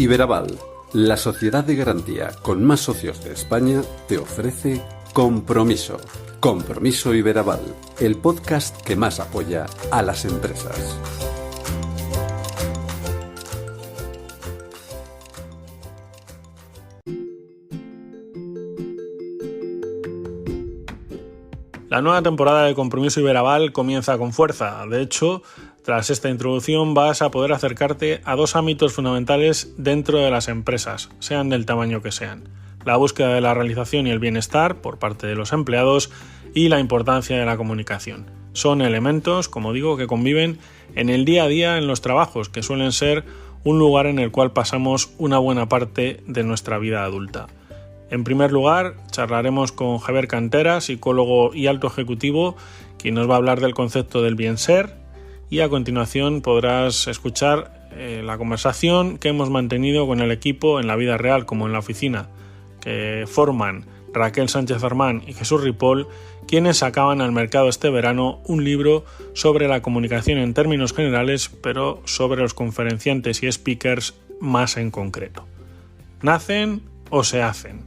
Iberaval, la sociedad de garantía con más socios de España, te ofrece Compromiso. Compromiso Iberaval, el podcast que más apoya a las empresas. La nueva temporada de Compromiso Iberaval comienza con fuerza. De hecho, tras esta introducción vas a poder acercarte a dos ámbitos fundamentales dentro de las empresas, sean del tamaño que sean: la búsqueda de la realización y el bienestar por parte de los empleados y la importancia de la comunicación. Son elementos, como digo, que conviven en el día a día en los trabajos, que suelen ser un lugar en el cual pasamos una buena parte de nuestra vida adulta. En primer lugar, charlaremos con Javier Cantera, psicólogo y alto ejecutivo, quien nos va a hablar del concepto del bien ser, y a continuación podrás escuchar la conversación que hemos mantenido con el equipo en la vida real como en la oficina, que forman Raquel Sánchez Armán y Jesús Ripoll, quienes sacaban al mercado este verano un libro sobre la comunicación en términos generales, pero sobre los conferenciantes y speakers más en concreto. ¿Nacen o se hacen?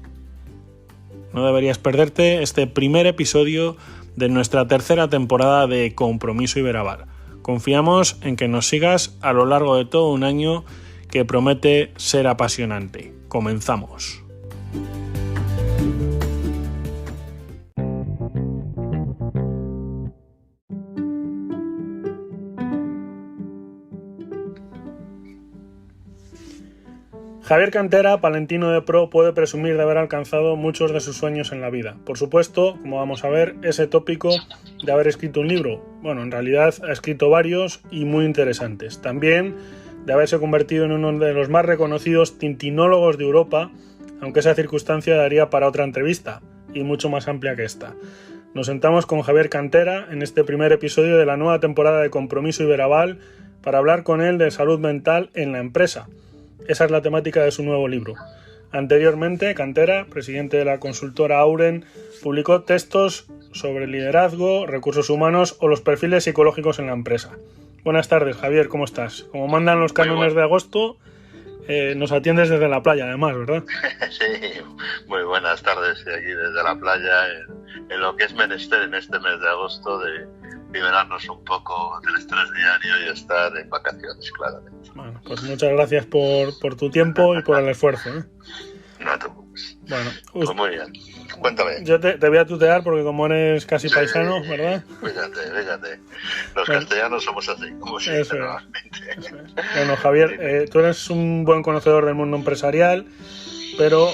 No deberías perderte este primer episodio de nuestra tercera temporada de Compromiso Iberaval. Confiamos en que nos sigas a lo largo de todo un año que promete ser apasionante. Comenzamos. Javier Cantera, palentino de pro, puede presumir de haber alcanzado muchos de sus sueños en la vida. Por supuesto, como vamos a ver, ese tópico de haber escrito un libro. Bueno, en realidad ha escrito varios y muy interesantes. También de haberse convertido en uno de los más reconocidos tintinólogos de Europa, aunque esa circunstancia daría para otra entrevista, y mucho más amplia que esta. Nos sentamos con Javier Cantera en este primer episodio de la nueva temporada de Compromiso Iberaval para hablar con él de salud mental en la empresa. Esa es la temática de su nuevo libro. Anteriormente, Cantera, presidente de la consultora Auren, publicó textos sobre liderazgo, recursos humanos o los perfiles psicológicos en la empresa. Buenas tardes, Javier, ¿cómo estás? Como mandan los cánones de agosto, nos atiendes desde la playa, además, ¿verdad? Sí, muy buenas tardes, aquí desde la playa, en lo que es menester en este mes de agosto de liberarnos un poco del estrés diario y estar en vacaciones, claramente. Bueno, pues muchas gracias por tu tiempo y por el esfuerzo, ¿eh? No te preocupes. Bueno, pues muy bien. Cuéntame. Yo te voy a tutear porque como eres casi paisano, ¿verdad? Fíjate. Los castellanos somos así, como siempre, normalmente. Eso es. Bueno, Javier, tú eres un buen conocedor del mundo empresarial, pero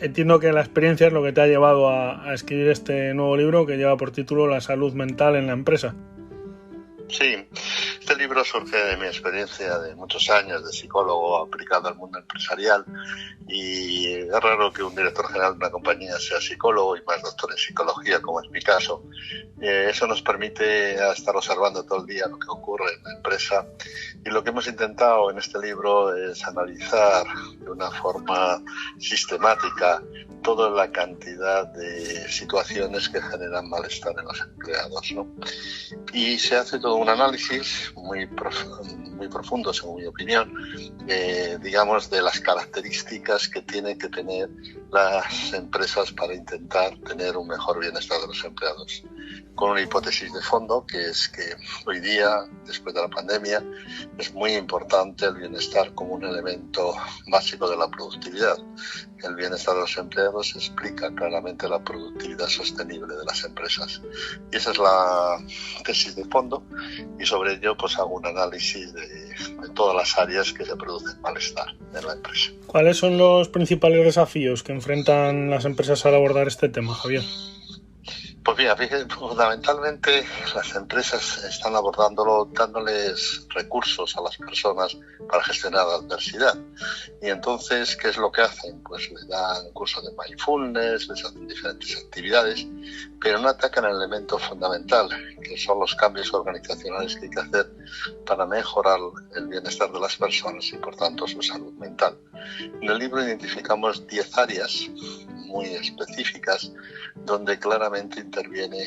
entiendo que la experiencia es lo que te ha llevado a escribir este nuevo libro que lleva por título La salud mental en la empresa. Sí, este libro surge de mi experiencia de muchos años de psicólogo aplicado al mundo empresarial, y es raro que un director general de una compañía sea psicólogo y más doctor en psicología, como es mi caso. Eso nos permite estar observando todo el día lo que ocurre en la empresa, y lo que hemos intentado en este libro es analizar de una forma sistemática toda la cantidad de situaciones que generan malestar en los empleados, ¿no? Y se hace todo un análisis muy profundo, según mi opinión, digamos, de las características que tienen que tener las empresas para intentar tener un mejor bienestar de los empleados, con una hipótesis de fondo, que es que hoy día, después de la pandemia, es muy importante el bienestar como un elemento básico de la productividad. El bienestar de los empleados explica claramente la productividad sostenible de las empresas. Y esa es la tesis de fondo, y sobre ello pues hago un análisis de todas las áreas que se producen malestar en la empresa. ¿Cuáles son los principales desafíos que enfrentan las empresas al abordar este tema, Javier? Pues mira, fíjate, fundamentalmente las empresas están abordándolo dándoles recursos a las personas para gestionar la adversidad. Y entonces, ¿qué es lo que hacen? Pues les dan cursos de mindfulness, les hacen diferentes actividades, pero no atacan el elemento fundamental, que son los cambios organizacionales que hay que hacer para mejorar el bienestar de las personas y, por tanto, su salud mental. En el libro identificamos 10 áreas muy específicas donde claramente interviene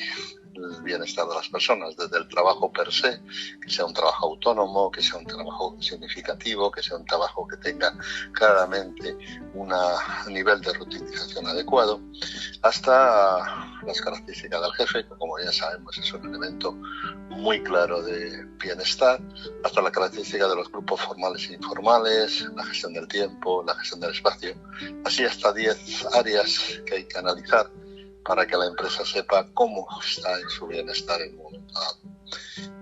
el bienestar de las personas, desde el trabajo per se, que sea un trabajo autónomo, que sea un trabajo significativo, que sea un trabajo que tenga claramente un nivel de rutinización adecuado, hasta las características del jefe, que como ya sabemos es un elemento muy claro de bienestar, hasta la característica de los grupos formales e informales, la gestión del tiempo, la gestión del espacio, así hasta 10 áreas que hay que analizar para que la empresa sepa cómo está en su bienestar en un momento dado.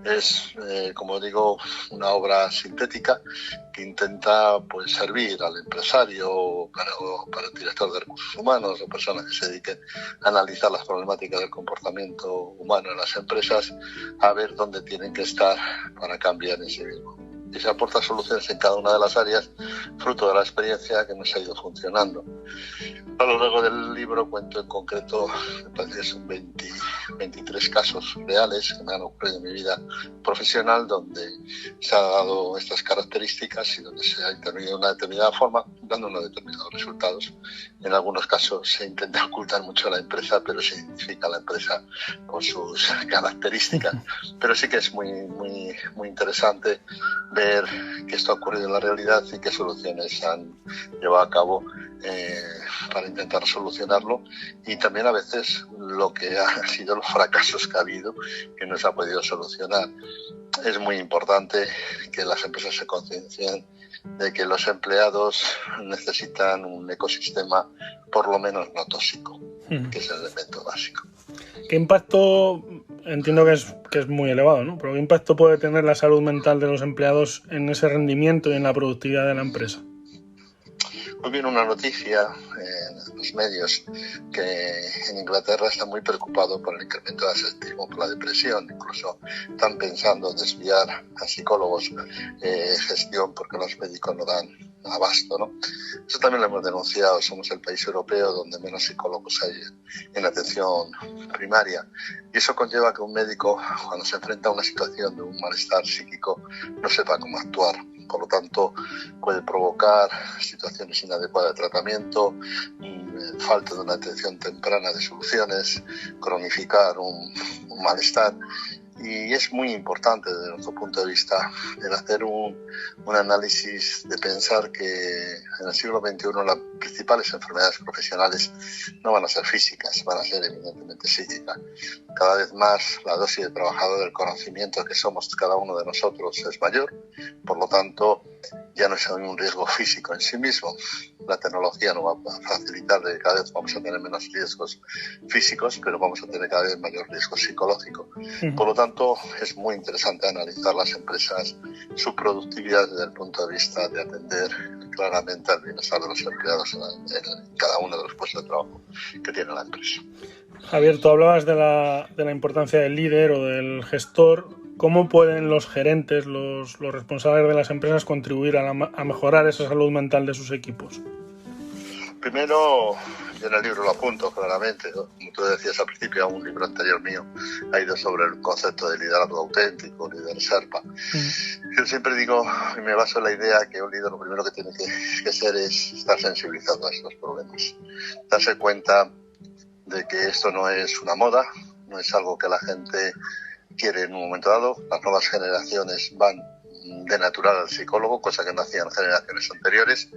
Es, como digo, una obra sintética que intenta pues servir al empresario o para el director de recursos humanos o personas que se dediquen a analizar las problemáticas del comportamiento humano en las empresas, a ver dónde tienen que estar para cambiar en sí mismo. Y se aporta soluciones en cada una de las áreas, fruto de la experiencia que nos ha ido funcionando. A lo largo del libro cuento en concreto, me parece que son 23 casos reales que me han ocurrido en mi vida profesional, donde se han dado estas características y donde se ha intervenido de una determinada forma, dando unos determinados resultados. En algunos casos se intenta ocultar mucho a la empresa, pero se identifica a la empresa con sus características. Pero sí que es muy interesante ver que esto ha ocurrido en la realidad y qué soluciones se han llevado a cabo para intentar solucionarlo, y también a veces lo que han sido los fracasos que ha habido que no se ha podido solucionar. Es muy importante que las empresas se conciencien de que los empleados necesitan un ecosistema por lo menos no tóxico, que es el elemento básico. ¿Qué impacto, entiendo que es muy elevado, ¿no? Pero qué impacto puede tener la salud mental de los empleados en ese rendimiento y en la productividad de la empresa? Hoy viene una noticia en los medios que en Inglaterra están muy preocupados por el incremento del absentismo por la depresión. Incluso están pensando en desviar a psicólogos gestión porque los médicos no dan abasto, ¿no? Eso también lo hemos denunciado. Somos el país europeo donde menos psicólogos hay en atención primaria. Y eso conlleva que un médico, cuando se enfrenta a una situación de un malestar psíquico, no sepa cómo actuar. Por lo tanto, puede provocar situaciones inadecuadas de tratamiento, falta de una atención temprana de soluciones, cronificar un malestar. Y es muy importante desde nuestro punto de vista el hacer un análisis de pensar que en el siglo XXI las principales enfermedades profesionales no van a ser físicas, van a ser evidentemente psíquicas. Cada vez más la dosis de trabajador del conocimiento que somos cada uno de nosotros es mayor, por lo tanto ya no es un riesgo físico en sí mismo. La tecnología nos va a facilitar de que cada vez vamos a tener menos riesgos físicos, pero vamos a tener cada vez mayor riesgo psicológico. Por lo tanto, es muy interesante analizar las empresas, su productividad desde el punto de vista de atender claramente al bienestar de los empleados en cada uno de los puestos de trabajo que tiene la empresa. Javier, tú hablabas de la importancia del líder o del gestor. ¿Cómo pueden los gerentes, los responsables de las empresas contribuir a mejorar esa salud mental de sus equipos? Primero, yo en el libro lo apunto claramente, ¿no? Como tú decías al principio, un libro anterior mío ha ido sobre el concepto de liderazgo auténtico, líder Sherpa. Yo siempre digo, y me baso en la idea que un líder lo primero que tiene que ser es estar sensibilizado a estos problemas. Darse cuenta de que esto no es una moda, no es algo que la gente quiere en un momento dado. Las nuevas generaciones van de natural al psicólogo, cosa que no hacían generaciones anteriores,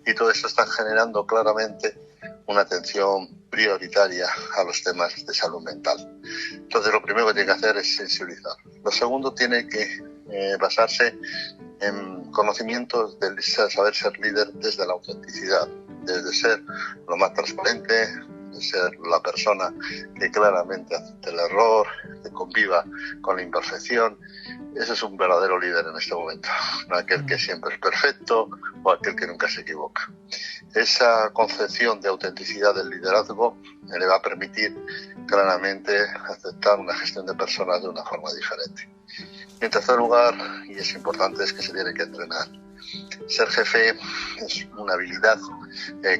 y todo esto está generando claramente una atención prioritaria a los temas de salud mental. Entonces, lo primero que tiene que hacer es sensibilizar. Lo segundo tiene que basarse en conocimientos del saber ser líder desde la autenticidad, desde ser lo más transparente, de ser la persona que claramente acepte el error, que conviva con la imperfección. Ese es un verdadero líder en este momento, no aquel que siempre es perfecto o aquel que nunca se equivoca. Esa concepción de autenticidad del liderazgo le va a permitir claramente aceptar una gestión de personas de una forma diferente. Y en tercer lugar, y es importante, es que se tiene que entrenar. Ser jefe es una habilidad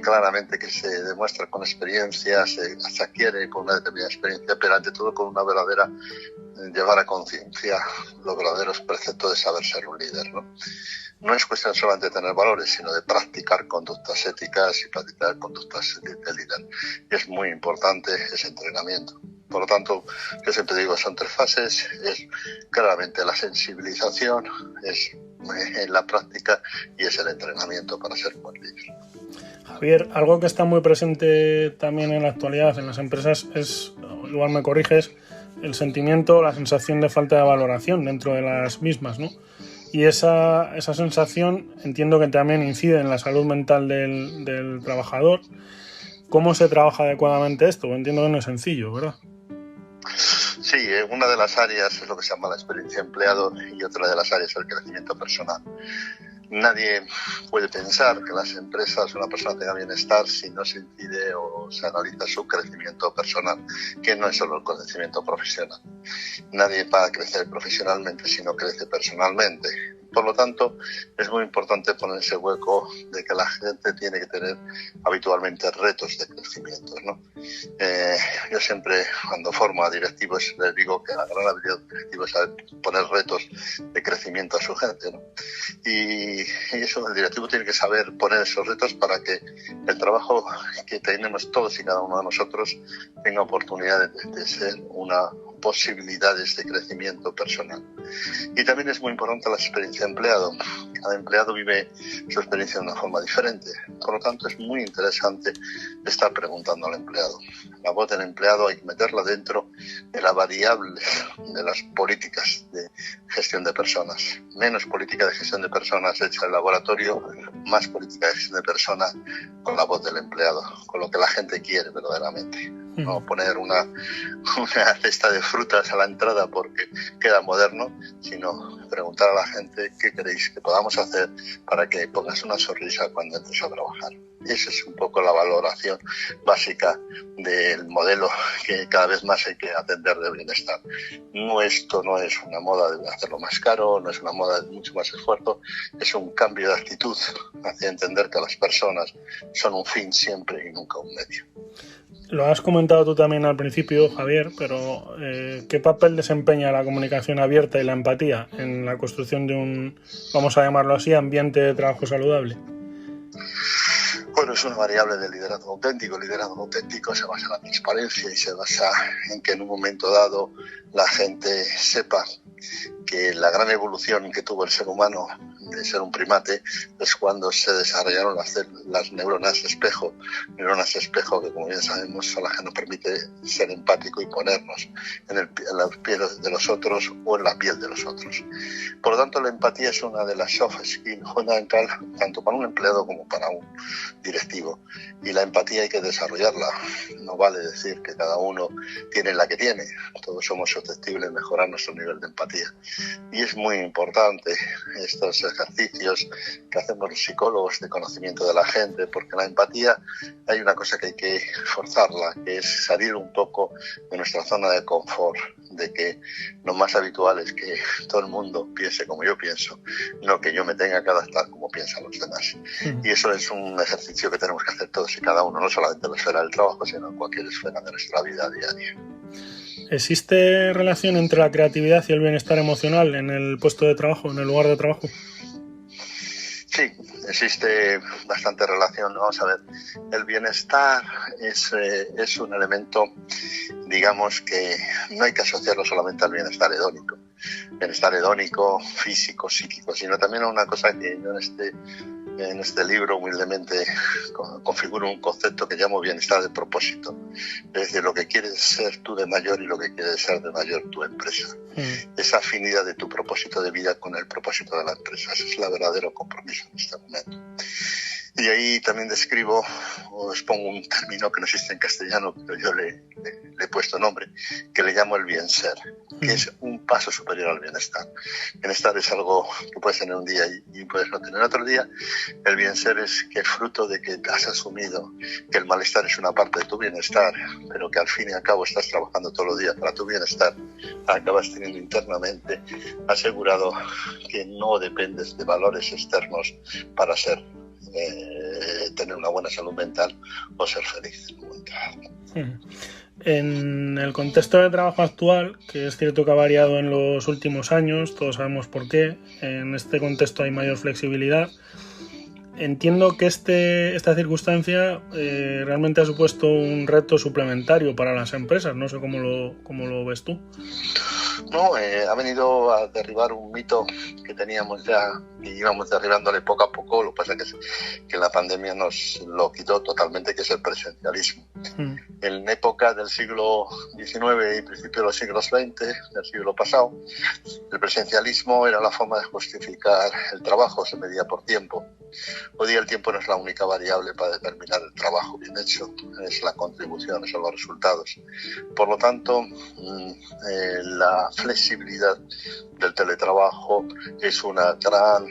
claramente que se demuestra con experiencia, se adquiere con una determinada experiencia, pero ante todo con una verdadera llevar a conciencia los verdaderos preceptos de saber ser un líder, ¿no? No es cuestión solamente de tener valores, sino de practicar conductas éticas y practicar conductas de líder. Y es muy importante ese entrenamiento. Por lo tanto, yo siempre digo, son 3 fases, es claramente la sensibilización, es la práctica y es el entrenamiento para ser buen líder. Javier, algo que está muy presente también en la actualidad en las empresas es, igual me corriges, el sentimiento, la sensación de falta de valoración dentro de las mismas, ¿no? Y esa sensación entiendo que también incide en la salud mental del trabajador. ¿Cómo se trabaja adecuadamente esto? Entiendo que no es sencillo, ¿verdad? Sí, una de las áreas es lo que se llama la experiencia empleado y otra de las áreas es el crecimiento personal. Nadie puede pensar que las empresas una persona tenga bienestar si no se incide o se analiza su crecimiento personal, que no es solo el crecimiento profesional. Nadie va a crecer profesionalmente si no crece personalmente. Por lo tanto, es muy importante poner ese hueco de que la gente tiene que tener habitualmente retos de crecimiento, ¿no? Yo siempre, cuando formo a directivos, les digo que la gran habilidad del directivo es saber poner retos de crecimiento a su gente, ¿no? Y eso, el directivo tiene que saber poner esos retos para que el trabajo que tenemos todos y cada uno de nosotros tenga oportunidad de ser una posibilidades de crecimiento personal. Y también es muy importante la experiencia de empleado. Cada empleado vive su experiencia de una forma diferente. Por lo tanto, es muy interesante estar preguntando al empleado. La voz del empleado hay que meterla dentro de la variable de las políticas de gestión de personas. Menos política de gestión de personas hecha en el laboratorio, más política de gestión de personas con la voz del empleado, con lo que la gente quiere verdaderamente. No poner una cesta de frutas a la entrada porque queda moderno, sino preguntar a la gente qué queréis que podamos hacer para que pongas una sonrisa cuando entres a trabajar. Esa es un poco la valoración básica del modelo que cada vez más hay que atender de bienestar. Esto no es una moda de hacerlo más caro, no es una moda de mucho más esfuerzo, es un cambio de actitud hacia entender que las personas son un fin siempre y nunca un medio. Lo has comentado tú también al principio, Javier, pero ¿qué papel desempeña la comunicación abierta y la empatía en la construcción de un, vamos a llamarlo así, ambiente de trabajo saludable? Bueno, es una variable del liderazgo auténtico. El liderazgo auténtico se basa en la transparencia y se basa en que en un momento dado la gente sepa que la gran evolución que tuvo el ser humano de ser un primate es cuando se desarrollaron las neuronas espejo que, como bien sabemos, son las que nos permite ser empático y ponernos en los pies de los otros o en la piel de los otros. Por lo tanto, la empatía es una de las soft skills fundamental tanto para un empleado como para un directivo, y la empatía hay que desarrollarla. No vale decir que cada uno tiene la que tiene, todos somos susceptibles de mejorar nuestro nivel de empatía, y es muy importante estos ejercicios que hacemos los psicólogos de conocimiento de la gente, porque la empatía hay una cosa que hay que forzarla, que es salir un poco de nuestra zona de confort, de que lo más habitual es que todo el mundo piense como yo pienso, no que yo me tenga que adaptar como piensan los demás. Y eso es un ejercicio que tenemos que hacer todos y cada uno, no solamente en la esfera del trabajo, sino en cualquier esfera de nuestra vida diaria. ¿Existe relación entre la creatividad y el bienestar emocional en el puesto de trabajo, en el lugar de trabajo? Sí, existe bastante relación. Vamos a ver, el bienestar es un elemento, digamos, que no hay que asociarlo solamente al bienestar hedónico. Bienestar hedónico, físico, psíquico, sino también a una cosa que yo en este libro humildemente configuro un concepto que llamo bienestar de propósito. Es decir, lo que quieres ser tú de mayor y lo que quieres ser de mayor tu empresa. Esa afinidad de tu propósito de vida con el propósito de la empresa. Ese es el verdadero compromiso en este momento. Y ahí también describo o expongo un término que no existe en castellano, pero yo le he puesto nombre, que le llamo el bien ser, que es un paso superior al bienestar. Bienestar es algo que puedes tener un día y puedes no tener otro día. El bien ser es que fruto de que has asumido que el malestar es una parte de tu bienestar, pero que al fin y al cabo estás trabajando todos los días para tu bienestar, acabas teniendo internamente asegurado que no dependes de valores externos para tener una buena salud mental o ser feliz en un momento dado. En el contexto de trabajo actual, que es cierto que ha variado en los últimos años, todos sabemos por qué, en este contexto hay mayor flexibilidad. entiendo que esta circunstancia realmente ha supuesto un reto suplementario para las empresas. No sé cómo lo ves tú. No, ha venido a derribar un mito que teníamos ya y íbamos derribándole poco a poco. Lo que pasa es que la pandemia nos lo quitó totalmente, que es el presencialismo. En época del siglo XIX y principio de los siglos XX, del siglo pasado, el presencialismo era la forma de justificar el trabajo, se medía por tiempo. Hoy día el tiempo no es la única variable para determinar el trabajo bien hecho, es la contribución, son los resultados. Por lo tanto, la flexibilidad del teletrabajo es un gran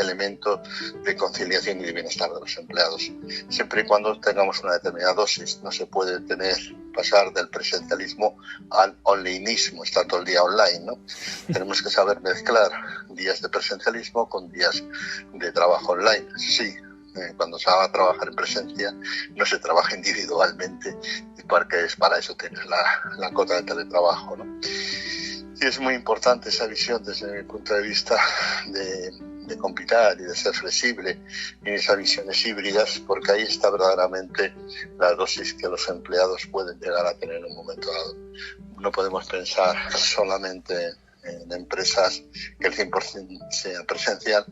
elemento de conciliación y de bienestar de los empleados. Siempre y cuando tengamos una determinada dosis, no se puede pasar del presencialismo al onlineismo, estar todo el día online, ¿no? Tenemos que saber mezclar días de presencialismo con días de trabajo online. Sí, cuando se va a trabajar en presencia no se trabaja individualmente, porque para eso tienes la cota de teletrabajo, ¿no? Y es muy importante esa visión desde mi punto de vista de compilar y de ser flexible en esas visiones híbridas, porque ahí está verdaderamente la dosis que los empleados pueden llegar a tener en un momento dado. No podemos pensar solamente en empresas que el 100% sea presencial,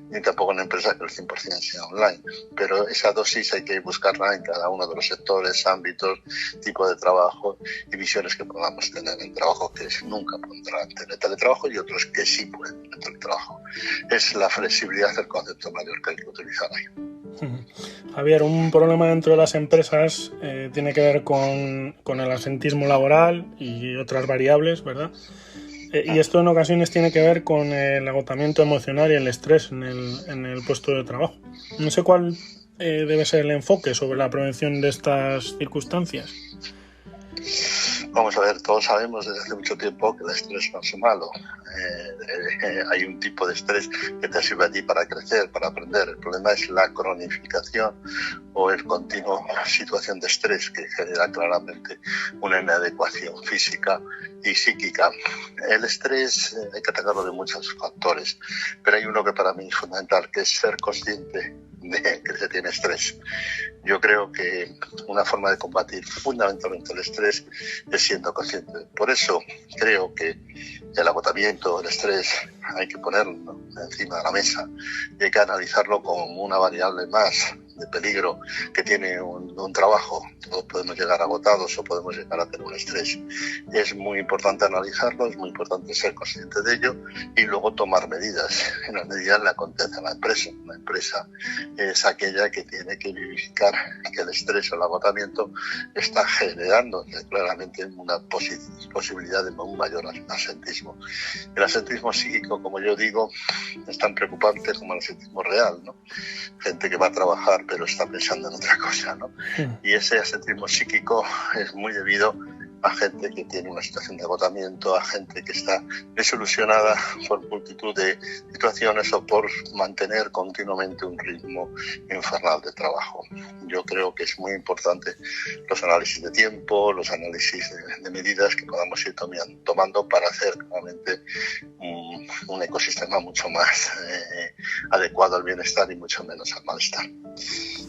ni tampoco en empresas que el 100% sea online. Pero esa dosis hay que buscarla en cada uno de los sectores, ámbitos, tipo de trabajo y visiones que podamos tener en trabajo, que nunca podrán tener teletrabajo y otros que sí pueden tener teletrabajo. Es la flexibilidad el concepto mayor que hay que utilizar ahí. Javier, un problema dentro de las empresas tiene que ver con el absentismo laboral y otras variables, ¿verdad? Y esto en ocasiones tiene que ver con el agotamiento emocional y el estrés en el puesto de trabajo. No sé cuál debe ser el enfoque sobre la prevención de estas circunstancias. Vamos a ver, todos sabemos desde hace mucho tiempo que el estrés no es malo. Hay un tipo de estrés que te sirve a ti para crecer, para aprender. El problema es la cronificación o el continuo situación de estrés que genera claramente una inadecuación física y psíquica. El estrés hay que atacarlo de muchos factores, pero hay uno que para mí es fundamental, que es ser consciente de que se tiene estrés. Yo creo que una forma de combatir fundamentalmente el estrés es siendo consciente. Por eso creo que el agotamiento, el estrés, hay que ponerlo encima de la mesa y hay que analizarlo como una variable más de peligro que tiene un trabajo. Todos podemos llegar agotados o podemos llegar a tener un estrés. Es muy importante analizarlo, es muy importante ser consciente de ello y luego tomar medidas. En las medidas le acontece a la empresa. La empresa es aquella que tiene que verificar que el estrés o el agotamiento está generando claramente una posibilidad de un mayor asentismo. El asentismo psíquico, como yo digo, es tan preocupante como el asentismo real, ¿no? Gente que va a trabajar pero está pensando en otra cosa, ¿no? Y ese asentismo psíquico es muy debido a gente que tiene una situación de agotamiento, a gente que está desilusionada por multitud de situaciones o por mantener continuamente un ritmo infernal de trabajo. Yo creo que es muy importante los análisis de tiempo, los análisis de medidas que podamos ir tomando para hacer realmente un ecosistema mucho más adecuado al bienestar y mucho menos al malestar.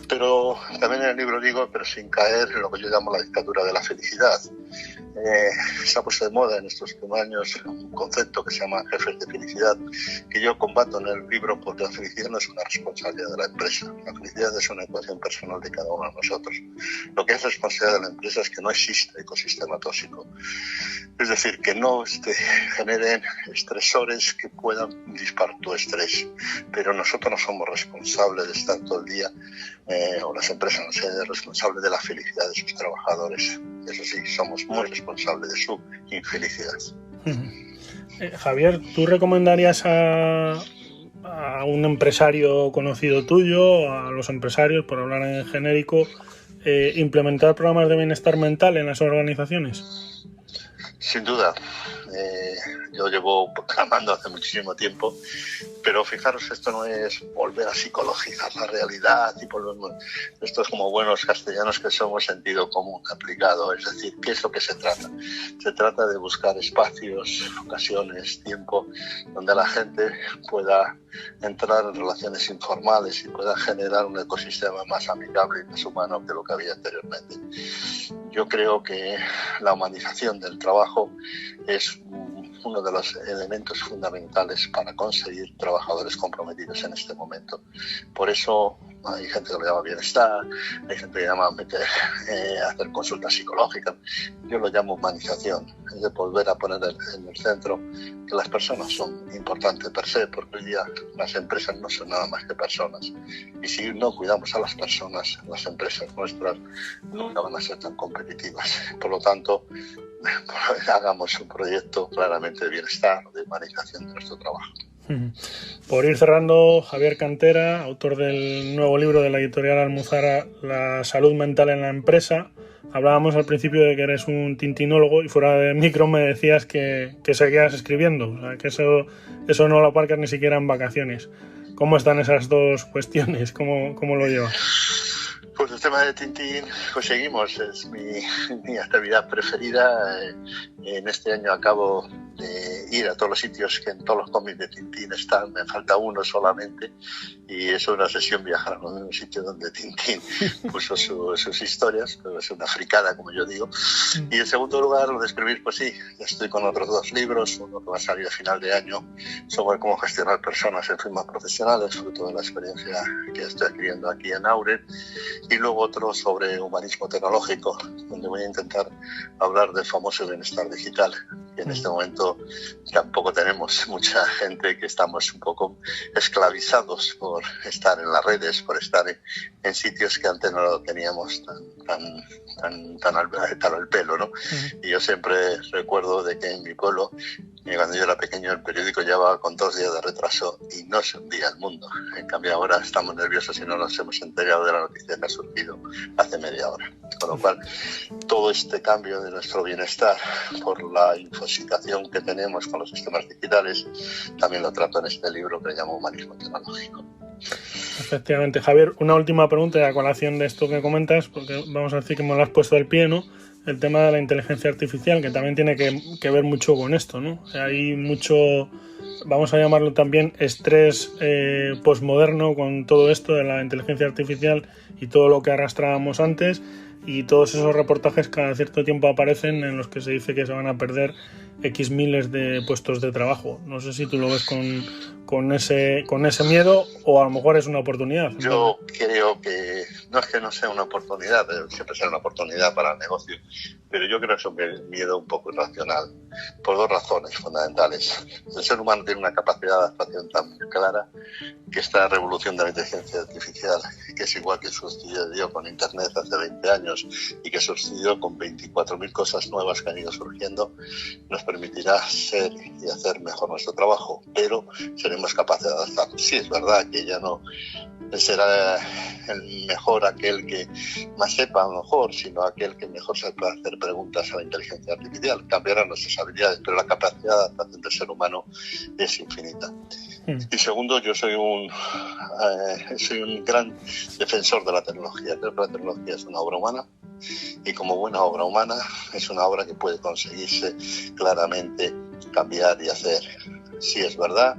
Pero también en el libro digo, pero sin caer en lo que yo llamo la dictadura de la felicidad. Se ha puesto de moda en estos últimos años un concepto que se llama jefes de felicidad, que yo combato en el libro porque la felicidad no es una responsabilidad de la empresa. La felicidad es una ecuación personal de cada uno de nosotros. Lo que es responsabilidad de la empresa es que no existe ecosistema tóxico. Es decir, que no generen estresores que puedan disparar tu estrés. Pero nosotros no somos responsables de estar todo el día, o las empresas no son responsables de la felicidad de sus trabajadores. Eso sí, somos muy responsables de su infelicidad. Javier, ¿tú recomendarías a un empresario conocido tuyo, a los empresarios, por hablar en genérico, implementar programas de bienestar mental en las organizaciones? Sin duda. Yo llevo programando hace muchísimo tiempo, pero fijaros, esto no es volver a psicologizar la realidad y esto es como buenos castellanos que somos, sentido común aplicado. Es decir, ¿qué es lo que se trata? Se trata de buscar espacios, ocasiones, tiempo, donde la gente pueda entrar en relaciones informales y pueda generar un ecosistema más amigable y más humano que lo que había anteriormente. Yo creo que la humanización del trabajo es uno de los elementos fundamentales para conseguir trabajadores comprometidos en este momento. Por eso hay gente que lo llama bienestar, hay gente que llama hacer consultas psicológicas. Yo lo llamo humanización, es de volver a poner en el centro que las personas son importantes per se, porque hoy día las empresas no son nada más que personas. Y si no cuidamos a las personas, las empresas nuestras nunca van a ser tan competitivas. Por lo tanto, hagamos un proyecto claramente de bienestar, de humanización de nuestro trabajo. Por ir cerrando, Javier Cantera, autor del nuevo libro de la editorial Almuzara, La salud mental en la empresa. Hablábamos al principio de que eres un tintinólogo y fuera de micro me decías que seguías escribiendo, o sea, que eso no lo aparcas ni siquiera en vacaciones. ¿Cómo están esas dos cuestiones? ¿Cómo lo llevas? Pues el tema de Tintín, pues seguimos, es mi actividad preferida. En este año acabo de ir a todos los sitios que en todos los cómics de Tintín están, me falta uno solamente, y es una sesión viajar a un sitio donde Tintín puso sus historias, pero es una fricada, como yo digo. Y en segundo lugar, lo de escribir, pues sí, estoy con otros 2 libros, uno que va a salir a final de año sobre cómo gestionar personas en firmas profesionales, fruto de la experiencia que estoy adquiriendo aquí en Auren, y luego otro sobre humanismo tecnológico, donde voy a intentar hablar del famoso bienestar digital, que en este momento tampoco tenemos mucha gente, que estamos un poco esclavizados por estar en las redes, por estar en sitios que antes no lo teníamos tan al pelo, ¿no? Y yo siempre recuerdo de que en mi pueblo, cuando yo era pequeño, el periódico llevaba con 2 días de retraso y no se hundía el mundo. En cambio ahora estamos nerviosos y no nos hemos enterado de la noticia que ha surgido hace media hora. Con lo cual, todo este cambio de nuestro bienestar por la infosicación que tenemos con los sistemas digitales, también lo trato en este libro que llamo Humanismo Tecnológico. Efectivamente. Javier, una última pregunta a colación de esto que comentas, porque vamos a decir que me lo has puesto del pie, ¿no? El tema de la inteligencia artificial, que también tiene que ver mucho con esto, ¿no? O sea, hay mucho, vamos a llamarlo también, estrés posmoderno con todo esto de la inteligencia artificial y todo lo que arrastrábamos antes, y todos esos reportajes cada cierto tiempo aparecen en los que se dice que se van a perder X miles de puestos de trabajo. No sé si tú lo ves con ese miedo, o a lo mejor es una oportunidad. Yo creo que no es que no sea una oportunidad, pero siempre será una oportunidad para el negocio, pero yo creo que es un miedo un poco irracional, por 2 razones fundamentales. El ser humano tiene una capacidad de adaptación tan clara que esta revolución de la inteligencia artificial, que es igual que sucedió con Internet hace 20 años y que sucedió con 24.000 cosas nuevas que han ido surgiendo, nos permitirá ser y hacer mejor nuestro trabajo, pero seremos capaces de adaptarnos. Sí, es verdad que ya no será el mejor aquel que más sepa, a lo mejor, sino aquel que mejor sepa hacer preguntas a la inteligencia artificial. Cambiarán nuestras habilidades, pero la capacidad de adaptación del ser humano es infinita. Y segundo, yo soy un gran defensor de la tecnología. Creo que la tecnología es una obra humana, y como buena obra humana es una obra que puede conseguirse claramente cambiar y hacer. Sí, es verdad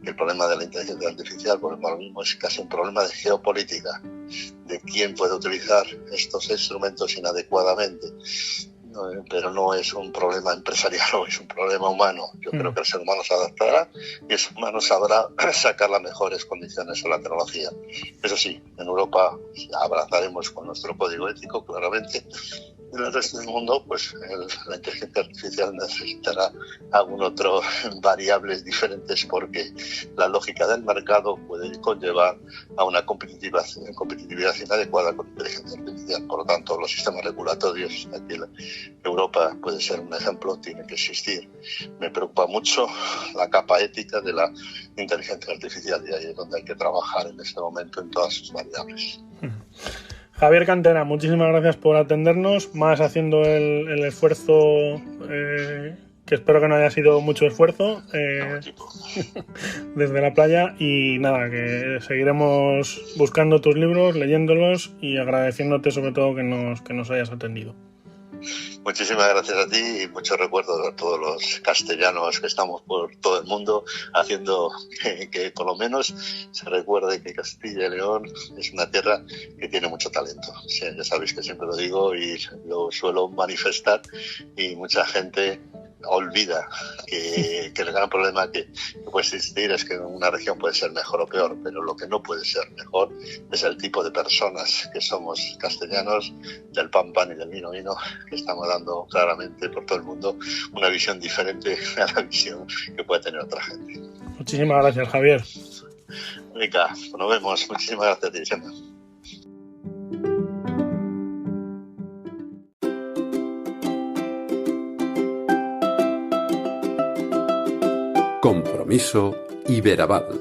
que el problema de la inteligencia artificial, por lo mismo, es casi un problema de geopolítica, de quién puede utilizar estos instrumentos inadecuadamente. Pero no es un problema empresarial, o es un problema humano. Yo creo que el ser humano se adaptará y el ser humano sabrá sacar las mejores condiciones a la tecnología. Eso sí, en Europa abrazaremos con nuestro código ético, claramente. En el resto del mundo, pues la inteligencia artificial necesitará algún otro variables diferentes, porque la lógica del mercado puede conllevar a una competitividad inadecuada con inteligencia artificial. Por lo tanto, los sistemas regulatorios aquí en Europa puede ser un ejemplo, tiene que existir. Me preocupa mucho la capa ética de la inteligencia artificial, y ahí es donde hay que trabajar en este momento en todas sus variables. Javier Cantera, muchísimas gracias por atendernos, más haciendo el esfuerzo, que espero que no haya sido mucho esfuerzo, desde la playa. Y nada, que seguiremos buscando tus libros, leyéndolos y agradeciéndote sobre todo que nos hayas atendido. Muchísimas gracias a ti y muchos recuerdos a todos los castellanos que estamos por todo el mundo, haciendo que por lo menos se recuerde que Castilla y León es una tierra que tiene mucho talento. Sí, ya sabéis que siempre lo digo y lo suelo manifestar, y mucha gente olvida que el gran problema que puede existir es que una región puede ser mejor o peor, pero lo que no puede ser mejor es el tipo de personas que somos castellanos, del pan pan y del vino vino, que estamos dando claramente por todo el mundo una visión diferente a la visión que puede tener otra gente. Muchísimas gracias, Javier. Venga, nos vemos. Muchísimas gracias a ti, Vicente. Compromiso Iberaval.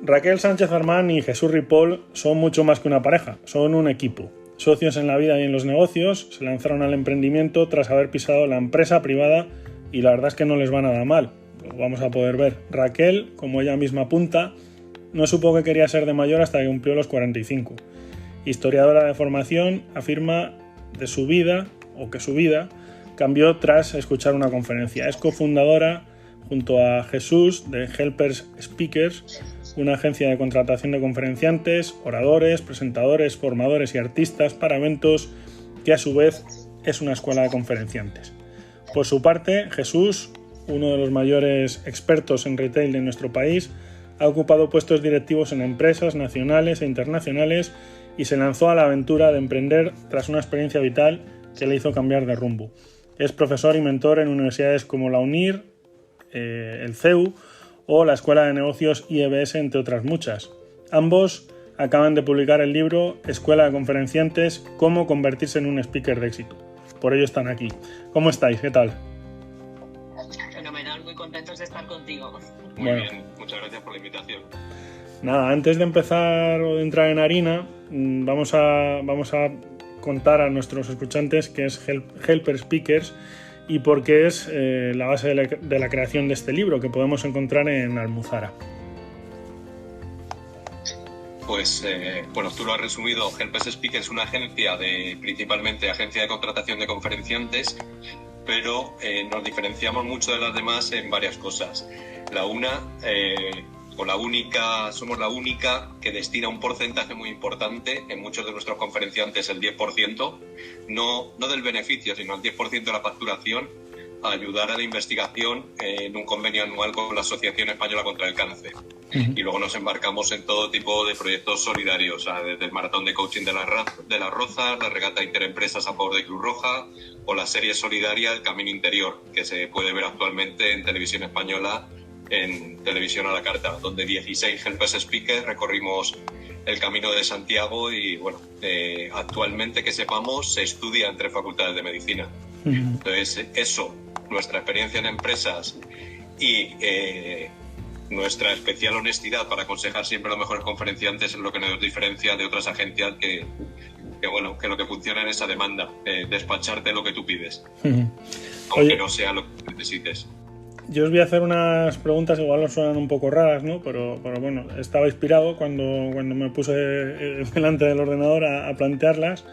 Raquel Sánchez Armán y Jesús Ripoll son mucho más que una pareja, son un equipo. Socios en la vida y en los negocios, se lanzaron al emprendimiento tras haber pisado la empresa privada y la verdad es que no les va nada mal. Lo vamos a poder ver. Raquel, como ella misma apunta, no supo que quería ser de mayor hasta que cumplió los 45. Historiadora de formación, afirma de su vida, o que su vida cambió tras escuchar una conferencia. Es cofundadora, junto a Jesús, de Helpers Speakers, una agencia de contratación de conferenciantes, oradores, presentadores, formadores y artistas para eventos, que a su vez es una escuela de conferenciantes. Por su parte, Jesús, uno de los mayores expertos en retail de nuestro país, ha ocupado puestos directivos en empresas nacionales e internacionales y se lanzó a la aventura de emprender tras una experiencia vital que le hizo cambiar de rumbo. Es profesor y mentor en universidades como la UNIR, el CEU o la Escuela de Negocios IEBS, entre otras muchas. Ambos acaban de publicar el libro Escuela de Conferenciantes, cómo convertirse en un speaker de éxito. Por ello están aquí. ¿Cómo estáis? ¿Qué tal? Fenomenal, muy contentos de estar contigo. Muy bien, muchas gracias por la invitación. Nada, antes de empezar o de entrar en harina, vamos a contar a nuestros escuchantes qué es Helpers Speakers y por qué es la base de la creación de este libro, que podemos encontrar en Almuzara. Pues, bueno, tú lo has resumido. Helpers Speakers es una agencia principalmente agencia de contratación de conferenciantes, pero nos diferenciamos mucho de las demás en varias cosas. Somos la única que destina un porcentaje muy importante en muchos de nuestros conferenciantes, el 10%, no del beneficio, sino el 10% de la facturación, a ayudar a la investigación en un convenio anual con la Asociación Española contra el Cáncer. Y luego nos embarcamos en todo tipo de proyectos solidarios, o sea, desde el maratón de coaching de las Rozas, la regata interempresas a favor de Cruz Roja o la serie solidaria El Camino Interior, que se puede ver actualmente en Televisión Española, en Televisión a la Carta, donde 16 Helpers Speakers recorrimos el Camino de Santiago y, bueno, actualmente, que sepamos, se estudia en 3 facultades de medicina. Entonces, eso, nuestra experiencia en empresas y nuestra especial honestidad para aconsejar siempre a los mejores conferenciantes es lo que nos diferencia de otras agencias que lo que funciona en esa demanda, despacharte lo que tú pides, aunque no sea lo que necesites. Yo os voy a hacer unas preguntas, igual os suenan un poco raras, ¿no? Pero bueno, estaba inspirado cuando me puse delante del ordenador a plantearlas.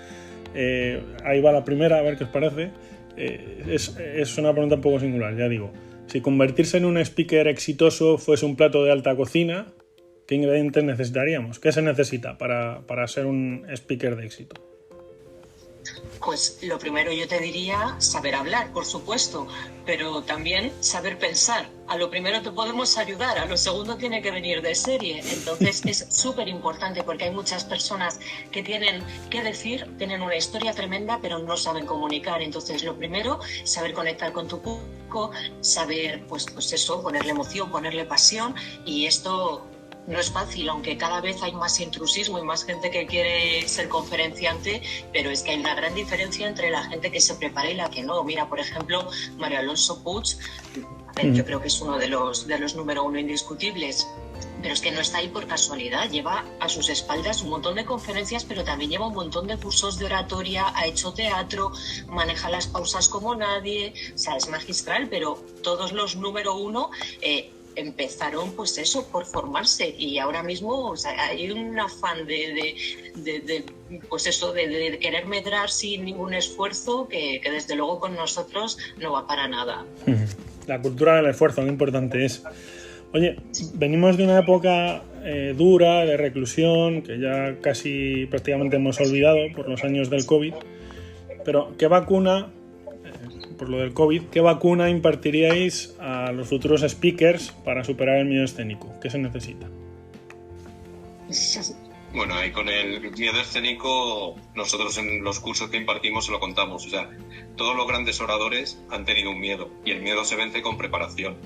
Ahí va la primera, a ver qué os parece. Es una pregunta un poco singular, ya digo. Si convertirse en un speaker exitoso fuese un plato de alta cocina, ¿qué ingredientes necesitaríamos? ¿Qué se necesita para ser un speaker de éxito? Pues lo primero yo te diría saber hablar, por supuesto, pero también saber pensar. A lo primero te podemos ayudar, a lo segundo tiene que venir de serie. Entonces es súper importante porque hay muchas personas que tienen que decir, tienen una historia tremenda, pero no saben comunicar. Entonces lo primero, saber conectar con tu público, saber, pues eso, ponerle emoción, ponerle pasión, y esto No es fácil, aunque cada vez hay más intrusismo y más gente que quiere ser conferenciante, pero es que hay una gran diferencia entre la gente que se prepara y la que no. Mira, por ejemplo, Mario Alonso Puig, yo creo que es uno de los número uno indiscutibles, pero es que no está ahí por casualidad. Lleva a sus espaldas un montón de conferencias, pero también lleva un montón de cursos de oratoria, ha hecho teatro, maneja las pausas como nadie, o sea, es magistral, pero todos los número uno empezaron pues eso, por formarse, y ahora mismo, o sea, hay un afán pues eso, de querer medrar sin ningún esfuerzo que desde luego con nosotros no va para nada. La cultura del esfuerzo, qué importante es. Oye, venimos de una época dura, de reclusión, que ya casi prácticamente hemos olvidado por los años del COVID, pero ¿qué vacuna, por lo del COVID, qué vacuna impartiríais a los futuros speakers para superar el miedo escénico? ¿Qué se necesita? Bueno, ahí con el miedo escénico, nosotros en los cursos que impartimos se lo contamos. O sea, todos los grandes oradores han tenido un miedo, y el miedo se vence con preparación.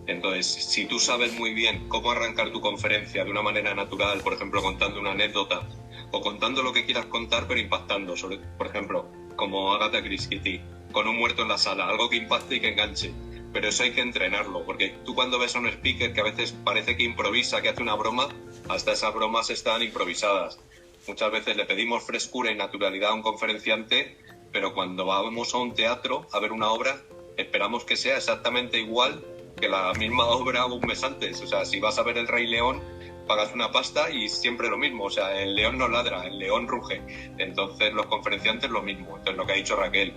Entonces, si tú sabes muy bien cómo arrancar tu conferencia de una manera natural, por ejemplo, contando una anécdota o contando lo que quieras contar, pero impactando, por ejemplo, como Agatha Christie, con un muerto en la sala, algo que impacte y que enganche. Pero eso hay que entrenarlo, porque tú cuando ves a un speaker que a veces parece que improvisa, que hace una broma, hasta esas bromas están improvisadas. Muchas veces le pedimos frescura y naturalidad a un conferenciante, pero cuando vamos a un teatro a ver una obra, esperamos que sea exactamente igual que la misma obra un mes antes. O sea, si vas a ver El Rey León, pagas una pasta y siempre lo mismo. O sea, el león no ladra, el león ruge. Entonces los conferenciantes lo mismo. Entonces lo que ha dicho Raquel,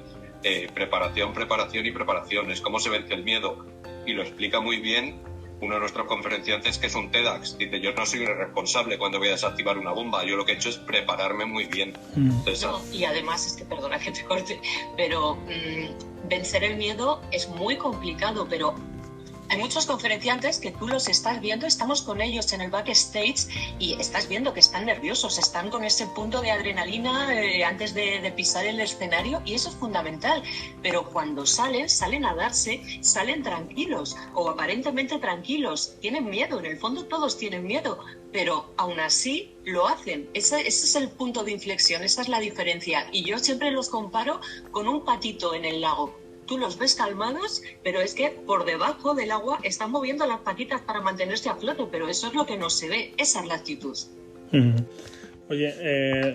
preparación, preparación y preparación. Es cómo se vence el miedo. Y lo explica muy bien uno de nuestros conferenciantes, que es un TEDx. Dice, yo no soy el responsable cuando voy a desactivar una bomba. Yo lo que he hecho es prepararme muy bien. Entonces, no, y además, es que perdona que te corte, pero vencer el miedo es muy complicado, pero hay muchos conferenciantes que tú los estás viendo, estamos con ellos en el backstage y estás viendo que están nerviosos, están con ese punto de adrenalina antes de pisar el escenario, y eso es fundamental. Pero cuando salen a darse, salen tranquilos o aparentemente tranquilos, tienen miedo, en el fondo todos tienen miedo, pero aún así lo hacen. Ese es el punto de inflexión, esa es la diferencia, y yo siempre los comparo con un patito en el lago. Tú los ves calmados, pero es que por debajo del agua están moviendo las patitas para mantenerse a flote, pero eso es lo que no se ve, esa es la actitud. Oye,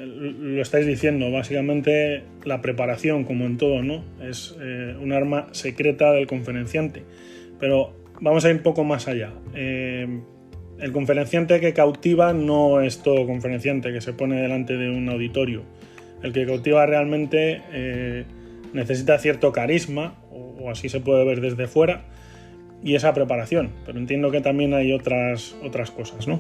lo estáis diciendo, básicamente la preparación, como en todo, ¿no? Es un arma secreta del conferenciante, pero vamos a ir un poco más allá. El conferenciante que cautiva no es todo conferenciante que se pone delante de un auditorio. El que cautiva realmente necesita cierto carisma, o así se puede ver desde fuera, y esa preparación, pero entiendo que también hay otras cosas, ¿no?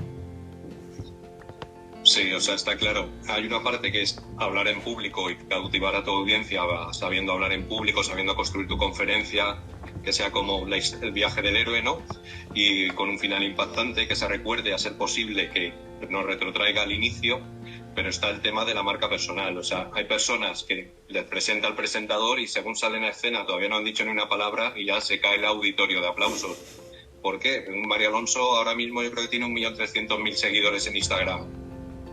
Sí, o sea, está claro. Hay una parte que es hablar en público y cautivar a tu audiencia sabiendo hablar en público, sabiendo construir tu conferencia, que sea como el viaje del héroe, ¿no? Y con un final impactante, que se recuerde, a ser posible, que nos retrotraiga al inicio. Pero está el tema de la marca personal. O sea, hay personas que les presenta el presentador y según salen a escena todavía no han dicho ni una palabra y ya se cae el auditorio de aplausos. ¿Por qué? Mario Alonso ahora mismo yo creo que tiene 1.300.000 seguidores en Instagram.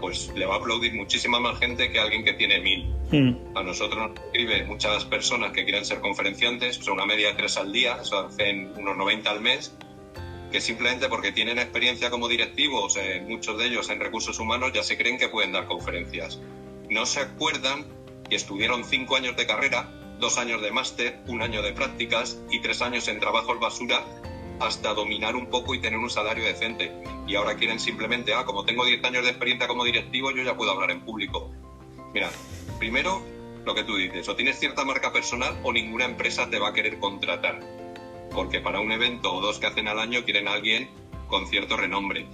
Pues le va a aplaudir muchísima más gente que alguien que tiene 1.000. A nosotros nos escribe muchas personas que quieren ser conferenciantes, o sea, una media de 3 al día, eso hacen unos 90 al mes, que simplemente porque tienen experiencia como directivos, muchos de ellos en recursos humanos, ya se creen que pueden dar conferencias. No se acuerdan que estuvieron 5 años de carrera, 2 años de máster, 1 año de prácticas y 3 años en trabajos basura hasta dominar un poco y tener un salario decente. Y ahora quieren simplemente, como tengo 10 años de experiencia como directivo, yo ya puedo hablar en público. Mira, primero, lo que tú dices, o tienes cierta marca personal o ninguna empresa te va a querer contratar. Porque para un evento o 2 que hacen al año quieren a alguien con cierto renombre.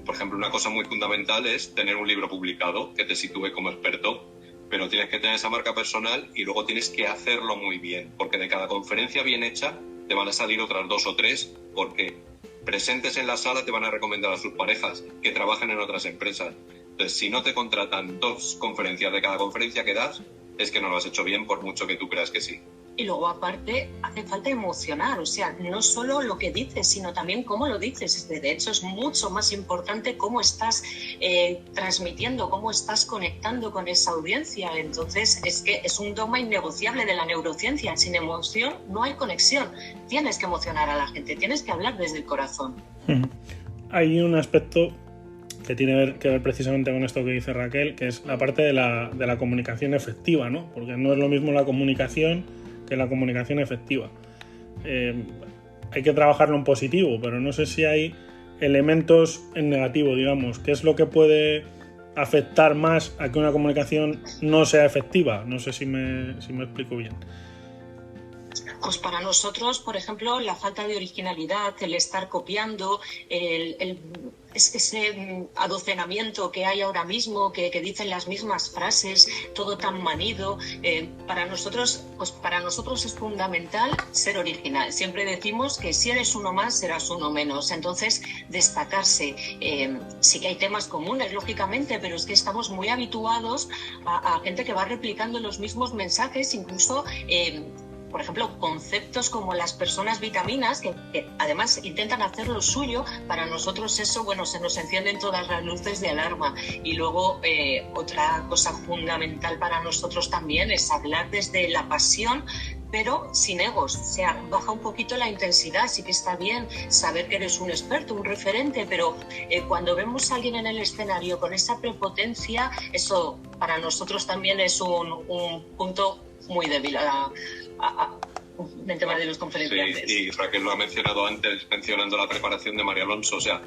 Por ejemplo, una cosa muy fundamental es tener un libro publicado que te sitúe como experto, pero tienes que tener esa marca personal y luego tienes que hacerlo muy bien, porque de cada conferencia bien hecha te van a salir otras 2 o 3, porque presentes en la sala te van a recomendar a sus parejas que trabajen en otras empresas. Entonces, si no te contratan 2 conferencias de cada conferencia que das, es que no lo has hecho bien, por mucho que tú creas que sí. Y luego aparte hace falta emocionar, o sea, no solo lo que dices, sino también cómo lo dices. De hecho, es mucho más importante cómo estás transmitiendo, cómo estás conectando con esa audiencia. Entonces, es que es un dogma innegociable de la neurociencia. Sin emoción no hay conexión. Tienes que emocionar a la gente, tienes que hablar desde el corazón. Hay un aspecto que tiene que ver precisamente con esto que dice Raquel, que es la parte de la comunicación efectiva, ¿no? Porque no es lo mismo la comunicación que la comunicación efectiva. Hay que trabajarlo en positivo, pero no sé si hay elementos en negativo, digamos. ¿Qué es lo que puede afectar más a que una comunicación no sea efectiva? No sé si me explico bien. Pues para nosotros, por ejemplo, la falta de originalidad, el estar copiando, ese adocenamiento que hay ahora mismo, que dicen las mismas frases, todo tan manido, para nosotros es fundamental ser original. Siempre decimos que si eres uno más, serás uno menos. Entonces, destacarse. Sí que hay temas comunes, lógicamente, pero es que estamos muy habituados a gente que va replicando los mismos mensajes, incluso por ejemplo, conceptos como las personas vitaminas, que además intentan hacer lo suyo. Para nosotros eso, bueno, se nos encienden todas las luces de alarma. Y luego otra cosa fundamental para nosotros también es hablar desde la pasión, pero sin egos. O sea, baja un poquito la intensidad. Sí que está bien saber que eres un experto, un referente, pero cuando vemos a alguien en el escenario con esa prepotencia, eso para nosotros también es un punto muy débil en tema de los conferenciantes. Sí, y Raquel lo ha mencionado antes, mencionando la preparación de María Alonso. O sea,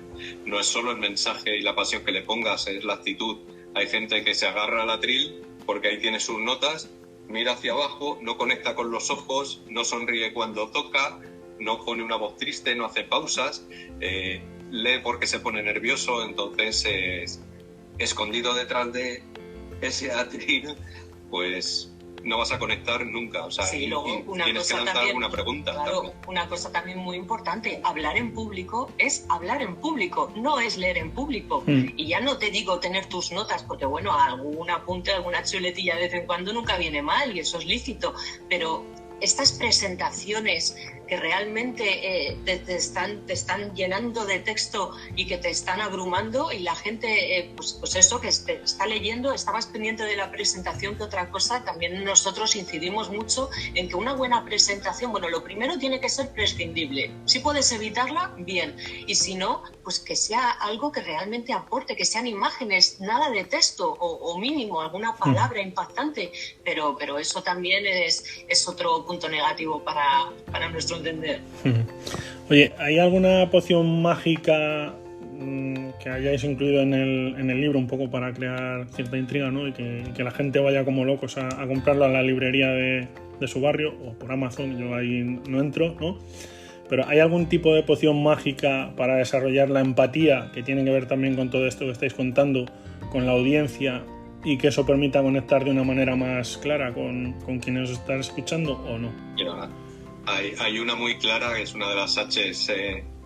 no es solo el mensaje y la pasión que le pongas, es la actitud. Hay gente que se agarra al atril porque ahí tiene sus notas, mira hacia abajo, no conecta con los ojos, no sonríe cuando toca, no pone una voz triste, no hace pausas, lee porque se pone nervioso. Entonces, escondido detrás de ese atril, pues no vas a conectar nunca. O sea, sí, luego tienes que lanzar también, alguna pregunta. Claro, una cosa también muy importante, hablar en público es hablar en público, no es leer en público. Y ya no te digo tener tus notas, porque bueno, algún apunte, alguna chuletilla de vez en cuando nunca viene mal y eso es lícito, pero estas presentaciones que realmente te están llenando de texto y que te están abrumando, y la gente, pues eso, que te está leyendo, está más pendiente de la presentación que otra cosa. También nosotros incidimos mucho en que una buena presentación, bueno, lo primero tiene que ser prescindible. Si puedes evitarla, bien. Y si no, pues que sea algo que realmente aporte, que sean imágenes, nada de texto o mínimo, alguna palabra impactante. Pero eso también es otro punto negativo para nuestro entender. Oye, ¿hay alguna poción mágica que hayáis incluido en el libro un poco para crear cierta intriga, ¿no? Y que la gente vaya como locos a comprarlo a la librería de su barrio o por Amazon? Yo ahí no entro, ¿no? Pero ¿hay algún tipo de poción mágica para desarrollar la empatía, que tiene que ver también con todo esto que estáis contando, con la audiencia, y que eso permita conectar de una manera más clara con quienes os están escuchando, o no? Mira, hay una muy clara, que es una de las H's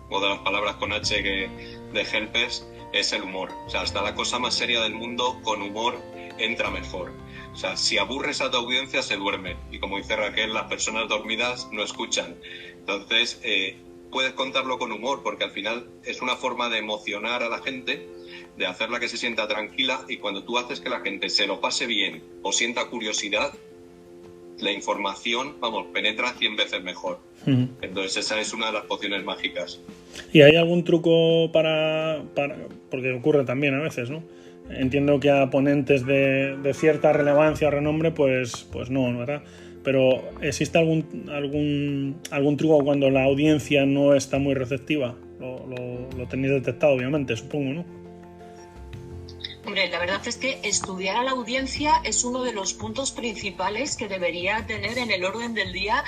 o de las palabras con H de Helpers, es el humor. O sea, hasta la cosa más seria del mundo, con humor entra mejor. O sea, si aburres a tu audiencia, se duermen. Y como dice Raquel, las personas dormidas no escuchan. Entonces, puedes contarlo con humor, porque al final es una forma de emocionar a la gente, de hacerla que se sienta tranquila, y cuando tú haces que la gente se lo pase bien o sienta curiosidad, la información, penetra 100 veces mejor. Entonces esa es una de las pociones mágicas. ¿Y hay algún truco para porque ocurre también a veces, ¿no? Entiendo que a ponentes de cierta relevancia o renombre, pues no, ¿verdad? Pero ¿existe algún truco cuando la audiencia no está muy receptiva? Lo tenéis detectado, obviamente, supongo, ¿no? Hombre, la verdad es que estudiar a la audiencia es uno de los puntos principales que debería tener en el orden del día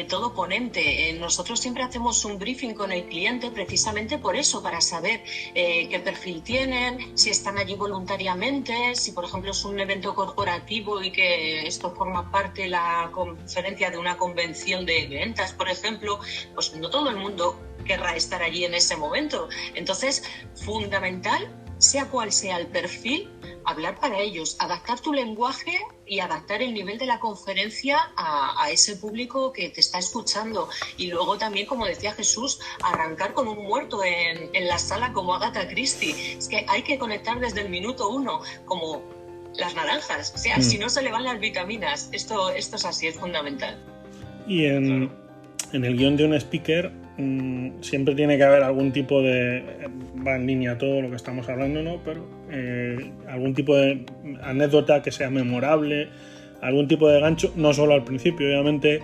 todo ponente. Nosotros siempre hacemos un briefing con el cliente precisamente por eso, para saber qué perfil tienen, si están allí voluntariamente, si por ejemplo es un evento corporativo y que esto forma parte de la conferencia de una convención de ventas, por ejemplo, pues no todo el mundo querrá estar allí en ese momento. Entonces, fundamental sea cual sea el perfil, hablar para ellos, adaptar tu lenguaje y adaptar el nivel de la conferencia a ese público que te está escuchando. Y luego también, como decía Jesús, arrancar con un muerto en la sala como Agatha Christie. Es que hay que conectar desde el minuto 1, como las naranjas. O sea, si no se le van las vitaminas. Esto es así, es fundamental. Y en el guión de un speaker siempre tiene que haber algún tipo de... va en línea todo lo que estamos hablando, ¿no? Pero algún tipo de anécdota que sea memorable, algún tipo de gancho, no solo al principio, obviamente.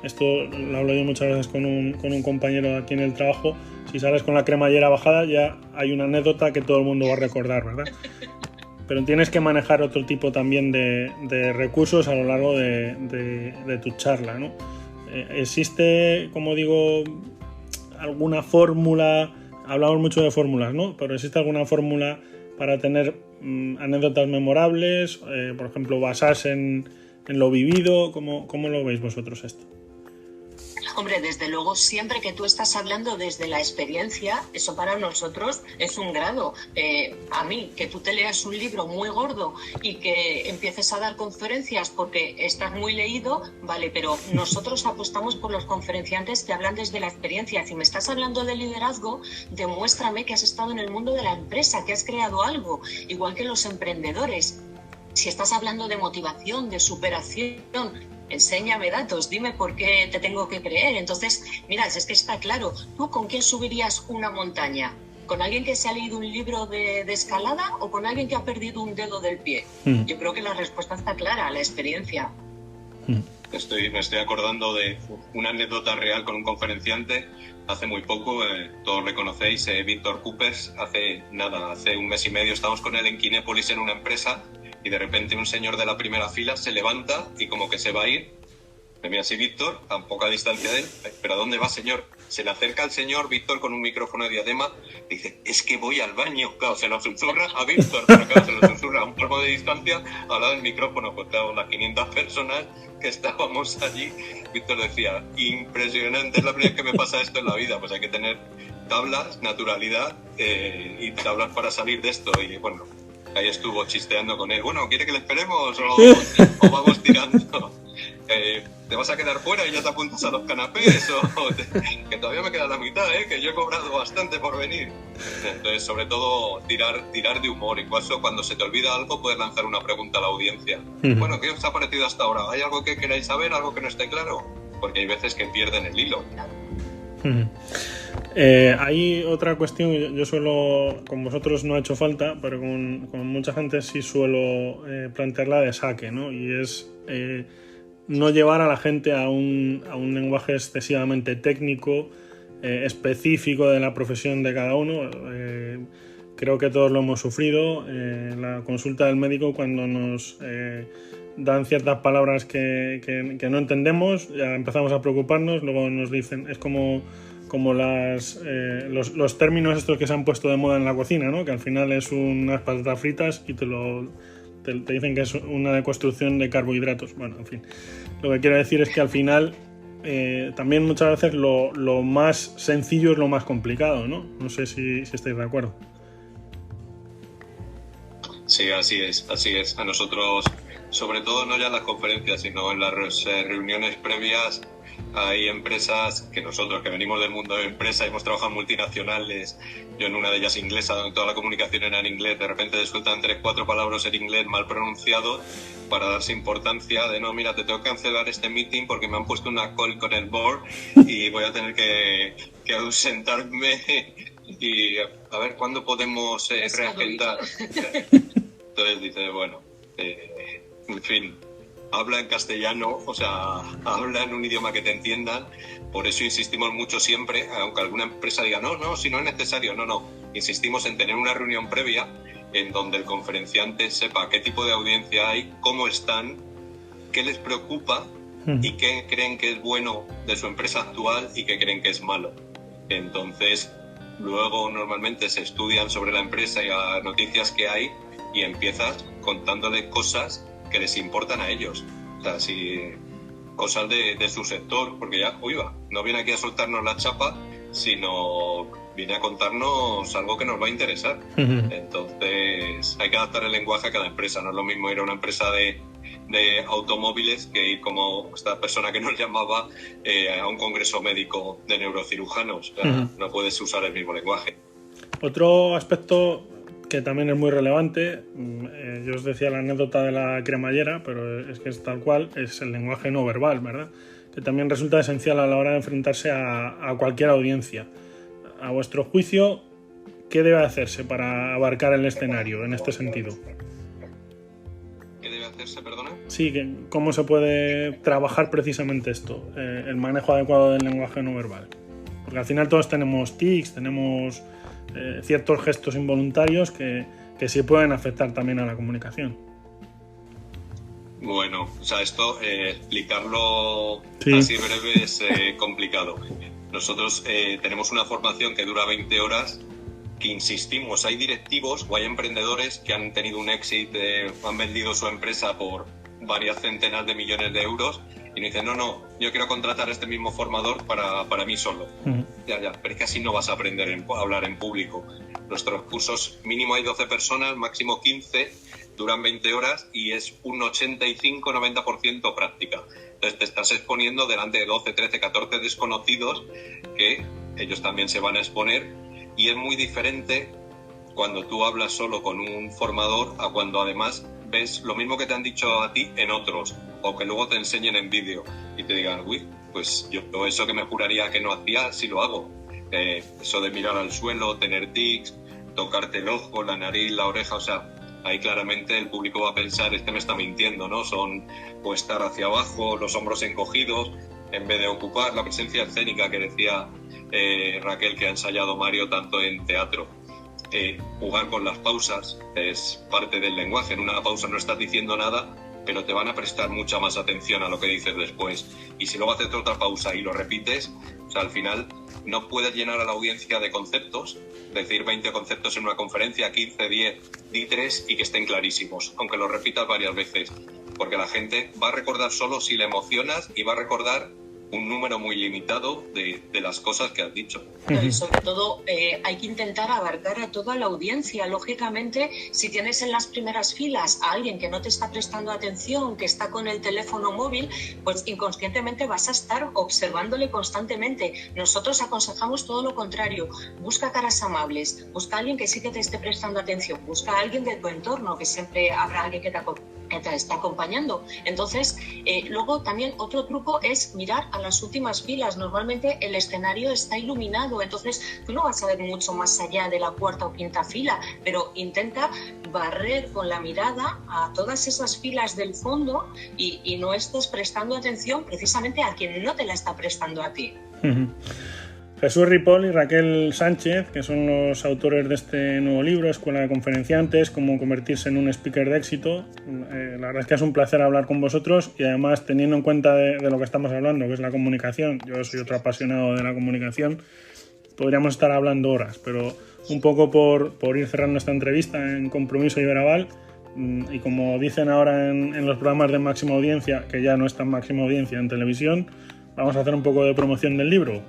Esto lo hablo yo muchas veces con un compañero aquí en el trabajo. Si sales con la cremallera bajada, ya hay una anécdota que todo el mundo va a recordar, ¿verdad? Pero tienes que manejar otro tipo también de recursos a lo largo de tu charla, ¿no? Existe, como digo, alguna fórmula, hablamos mucho de fórmulas, ¿no? Pero ¿existe alguna fórmula para tener anécdotas memorables? Por ejemplo, basarse en lo vivido. ¿Cómo lo veis vosotros esto? Hombre, desde luego, siempre que tú estás hablando desde la experiencia, eso para nosotros es un grado. A mí, que tú te leas un libro muy gordo y que empieces a dar conferencias porque estás muy leído, vale, pero nosotros apostamos por los conferenciantes que hablan desde la experiencia. Si me estás hablando de liderazgo, demuéstrame que has estado en el mundo de la empresa, que has creado algo, igual que los emprendedores. Si estás hablando de motivación, de superación, enséñame datos, dime por qué te tengo que creer. Entonces, mira, es que está claro, ¿tú con quién subirías una montaña? ¿Con alguien que se ha leído un libro de escalada o con alguien que ha perdido un dedo del pie? Yo creo que la respuesta está clara, la experiencia. Me estoy acordando de una anécdota real con un conferenciante hace muy poco, todos le conocéis, Víctor Coopers. Hace un mes y medio estábamos con él en Kinépolis en una empresa y de repente un señor de la primera fila se levanta y como que se va a ir. Me mira así Víctor, a poca distancia de él. ¿Pero a dónde va, señor? Se le acerca al señor Víctor con un micrófono de diadema y dice, es que voy al baño. Claro, se lo susurra a Víctor, pero claro, se lo susurra a un palmo de distancia al lado del micrófono. Pues claro, las 500 personas que estábamos allí, Víctor decía, impresionante, es la primera vez que me pasa esto en la vida. Pues hay que tener tablas, naturalidad y tablas para salir de esto. Y bueno, ahí estuvo chisteando con él. Bueno, ¿quiere que le esperemos o vamos tirando? ¿Te vas a quedar fuera y ya te apuntas a los canapés? Que todavía me queda la mitad, que yo he cobrado bastante por venir. Entonces, sobre todo, tirar de humor. Incluso cuando se te olvida algo, puedes lanzar una pregunta a la audiencia. Bueno, ¿qué os ha parecido hasta ahora? ¿Hay algo que queráis saber? ¿Algo que no esté claro? Porque hay veces que pierden el hilo. Hay otra cuestión, yo suelo, con vosotros no ha hecho falta, pero con mucha gente sí suelo plantearla de saque, ¿no? Y es no llevar a la gente a un lenguaje excesivamente técnico, específico de la profesión de cada uno. Creo que todos lo hemos sufrido. La consulta del médico, cuando nos dan ciertas palabras que no entendemos, ya empezamos a preocuparnos, luego nos dicen, es como los términos estos que se han puesto de moda en la cocina, ¿no? Que al final es unas patatas fritas y te dicen que es una deconstrucción de carbohidratos. Bueno, en fin. Lo que quiero decir es que al final también muchas veces lo más sencillo es lo más complicado, ¿no? No sé si estáis de acuerdo. Sí, así es. A nosotros, sobre todo no ya en las conferencias, sino en las reuniones previas, hay empresas que nosotros, que venimos del mundo de empresa, hemos trabajado en multinacionales, yo en una de ellas inglesa, donde toda la comunicación era en inglés, de repente te sueltan 3-4 palabras en inglés mal pronunciados para darse importancia de, no, mira, te tengo que cancelar este meeting porque me han puesto una call con el board y voy a tener que ausentarme y a ver cuándo podemos reagendar. Entonces dices, bueno, en fin, habla en castellano, o sea, habla en un idioma que te entiendan. Por eso insistimos mucho siempre, aunque alguna empresa diga, no, si no es necesario, no. Insistimos en tener una reunión previa en donde el conferenciante sepa qué tipo de audiencia hay, cómo están, qué les preocupa y qué creen que es bueno de su empresa actual y qué creen que es malo. Entonces, luego normalmente se estudian sobre la empresa y las noticias que hay y empiezas contándole cosas que les importan a ellos. O sea, cosas de su sector, porque ya, no viene aquí a soltarnos la chapa, sino viene a contarnos algo que nos va a interesar. Entonces hay que adaptar el lenguaje a cada empresa. No es lo mismo ir a una empresa de automóviles que ir, como esta persona que nos llamaba, a un congreso médico de neurocirujanos. O sea, no puedes usar el mismo lenguaje. Otro aspecto que también es muy relevante, yo os decía la anécdota de la cremallera, pero es que es tal cual, es el lenguaje no verbal, ¿verdad? Que también resulta esencial a la hora de enfrentarse a cualquier audiencia. A vuestro juicio, ¿qué debe hacerse para abarcar el escenario en este sentido? ¿Qué debe hacerse, perdona? Sí, ¿cómo se puede trabajar precisamente esto, el manejo adecuado del lenguaje no verbal? Porque al final todos tenemos tics, tenemos ciertos gestos involuntarios que sí pueden afectar también a la comunicación. Bueno, o sea, esto explicarlo así breve es complicado. Nosotros tenemos una formación que dura 20 horas que insistimos, hay directivos o hay emprendedores que han tenido un éxito, han vendido su empresa por varias centenas de millones de euros y nos dicen, no, yo quiero contratar a este mismo formador para mí solo. Ya, pero es que así no vas a aprender a hablar en público. Nuestros cursos, mínimo hay 12 personas, máximo 15, duran 20 horas y es un 85-90% práctica. Entonces te estás exponiendo delante de 12, 13, 14 desconocidos que ellos también se van a exponer y es muy diferente cuando tú hablas solo con un formador a cuando además ves lo mismo que te han dicho a ti en otros o que luego te enseñen en vídeo y te digan, uy, pues yo eso que me juraría que no hacía, sí lo hago. Eso de mirar al suelo, tener tics, tocarte el ojo, la nariz, la oreja, o sea, ahí claramente el público va a pensar, me está mintiendo, ¿no? O estar hacia abajo, los hombros encogidos, en vez de ocupar la presencia escénica que decía Raquel, que ha ensayado Mario tanto en teatro. Jugar con las pausas es parte del lenguaje. En una pausa no estás diciendo nada, pero te van a prestar mucha más atención a lo que dices después. Y si luego haces otra pausa y lo repites, o sea, al final no puedes llenar a la audiencia de conceptos, decir 20 conceptos en una conferencia, 15, 10, di 3 y que estén clarísimos, aunque lo repitas varias veces, porque la gente va a recordar solo si le emocionas y va a recordar un número muy limitado de las cosas que has dicho. Y sobre todo hay que intentar abarcar a toda la audiencia. Lógicamente, si tienes en las primeras filas a alguien que no te está prestando atención, que está con el teléfono móvil, pues inconscientemente vas a estar observándole constantemente. Nosotros aconsejamos todo lo contrario. Busca caras amables, busca a alguien que sí que te esté prestando atención, busca a alguien de tu entorno, que siempre habrá alguien que te está acompañando. Entonces, luego también otro truco es mirar a las últimas filas. Normalmente el escenario está iluminado, entonces tú no vas a ver mucho más allá de la cuarta o quinta fila, pero intenta barrer con la mirada a todas esas filas del fondo y no estés prestando atención precisamente a quien no te la está prestando a ti. Jesús Ripoll y Raquel Sánchez, que son los autores de este nuevo libro, Escuela de Conferenciantes, cómo convertirse en un speaker de éxito. La verdad es que es un placer hablar con vosotros y además teniendo en cuenta de lo que estamos hablando, que es la comunicación. Yo soy otro apasionado de la comunicación. Podríamos estar hablando horas, pero un poco por ir cerrando esta entrevista en Compromiso Iberaval y como dicen ahora en los programas de máxima audiencia, que ya no es tan máxima audiencia en televisión, vamos a hacer un poco de promoción del libro.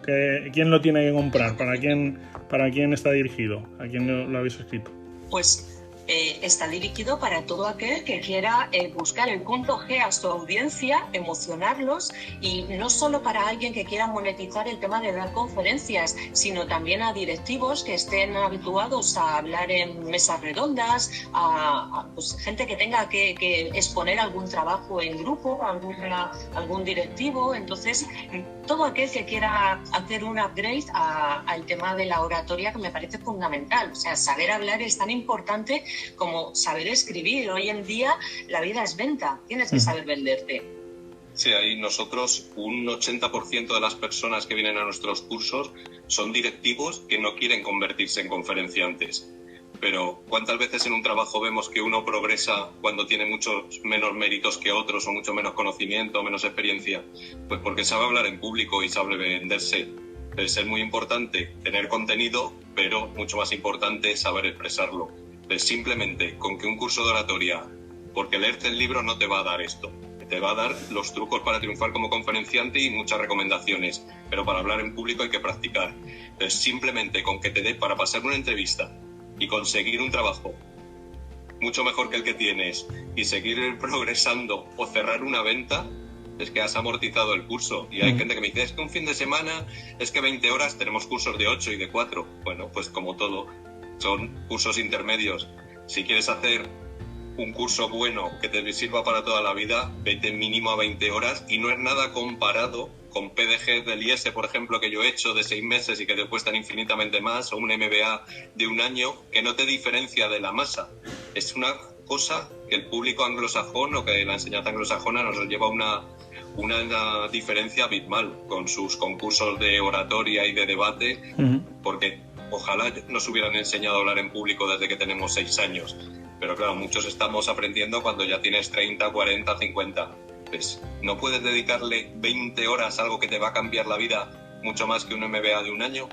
¿Quién lo tiene que comprar? ¿Para quién está dirigido? ¿A quién lo habéis escrito? Pues está dirigido para todo aquel que quiera buscar el punto G a su audiencia, emocionarlos, y no solo para alguien que quiera monetizar el tema de dar conferencias, sino también a directivos que estén habituados a hablar en mesas redondas, a pues, gente que tenga que exponer algún trabajo en grupo, algún directivo. Entonces, todo aquel que quiera hacer un upgrade al tema de la oratoria, que me parece fundamental. O sea, saber hablar es tan importante como saber escribir. Hoy en día la vida es venta, tienes que saber venderte. Sí, ahí nosotros, un 80% de las personas que vienen a nuestros cursos son directivos que no quieren convertirse en conferenciantes. Pero ¿cuántas veces en un trabajo vemos que uno progresa cuando tiene muchos menos méritos que otros o mucho menos conocimiento, menos experiencia? Pues porque sabe hablar en público y sabe venderse. Entonces es muy importante tener contenido, pero mucho más importante es saber expresarlo. Simplemente con que un curso de oratoria, porque leerte el libro no te va a dar esto, te va a dar los trucos para triunfar como conferenciante y muchas recomendaciones, pero para hablar en público hay que practicar. Entonces, simplemente con que te dé para pasar una entrevista y conseguir un trabajo mucho mejor que el que tienes y seguir progresando o cerrar una venta, es que has amortizado el curso. Y hay gente que me dice, es que un fin de semana, es que 20 horas, tenemos cursos de 8 y de 4. Bueno, pues como todo, son cursos intermedios. Si quieres hacer un curso bueno que te sirva para toda la vida, vete mínimo a 20 horas y no es nada comparado con PDG del IES, por ejemplo, que yo he hecho de 6 meses y que te cuestan infinitamente más, o un MBA de un año que no te diferencia de la masa. Es una cosa que el público anglosajón o que la enseñanza anglosajona nos lleva a una diferencia abismal con sus concursos de oratoria y de debate, porque ojalá nos hubieran enseñado a hablar en público desde que tenemos 6 años. Pero claro, muchos estamos aprendiendo cuando ya tienes 30, 40, 50. Pues no puedes dedicarle 20 horas a algo que te va a cambiar la vida mucho más que un MBA de un año.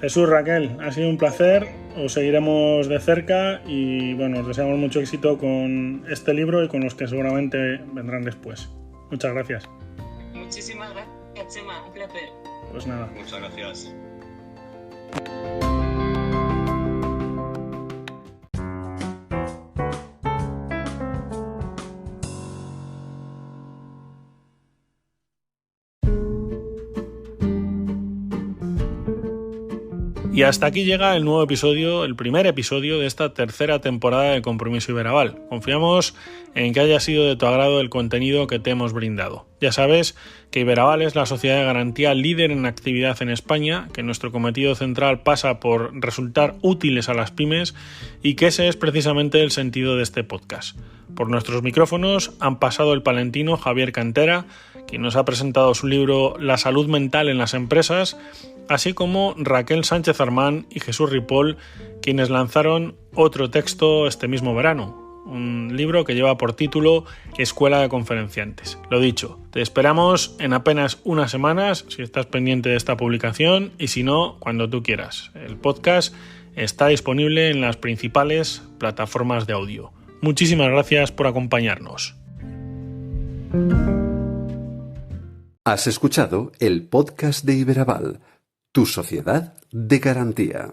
Jesús, Raquel, ha sido un placer. Os seguiremos de cerca y bueno, os deseamos mucho éxito con este libro y con los que seguramente vendrán después. Muchas gracias. Muchísimas gracias, Chema. Un placer. Pues nada. Muchas gracias. Y hasta aquí llega el nuevo episodio, el primer episodio de esta tercera temporada de Compromiso Iberaval. Confiamos en que haya sido de tu agrado el contenido que te hemos brindado. Ya sabes que Iberaval es la sociedad de garantía líder en actividad en España, que nuestro cometido central pasa por resultar útiles a las pymes y que ese es precisamente el sentido de este podcast. Por nuestros micrófonos han pasado el palentino Javier Cantera, quien nos ha presentado su libro La salud mental en las empresas, así como Raquel Sánchez Armán y Jesús Ripoll, quienes lanzaron otro texto este mismo verano, un libro que lleva por título Escuela de Conferenciantes. Lo dicho, te esperamos en apenas unas semanas, si estás pendiente de esta publicación, y si no, cuando tú quieras. El podcast está disponible en las principales plataformas de audio. Muchísimas gracias por acompañarnos. Has escuchado el podcast de Iberaval, tu sociedad de garantía.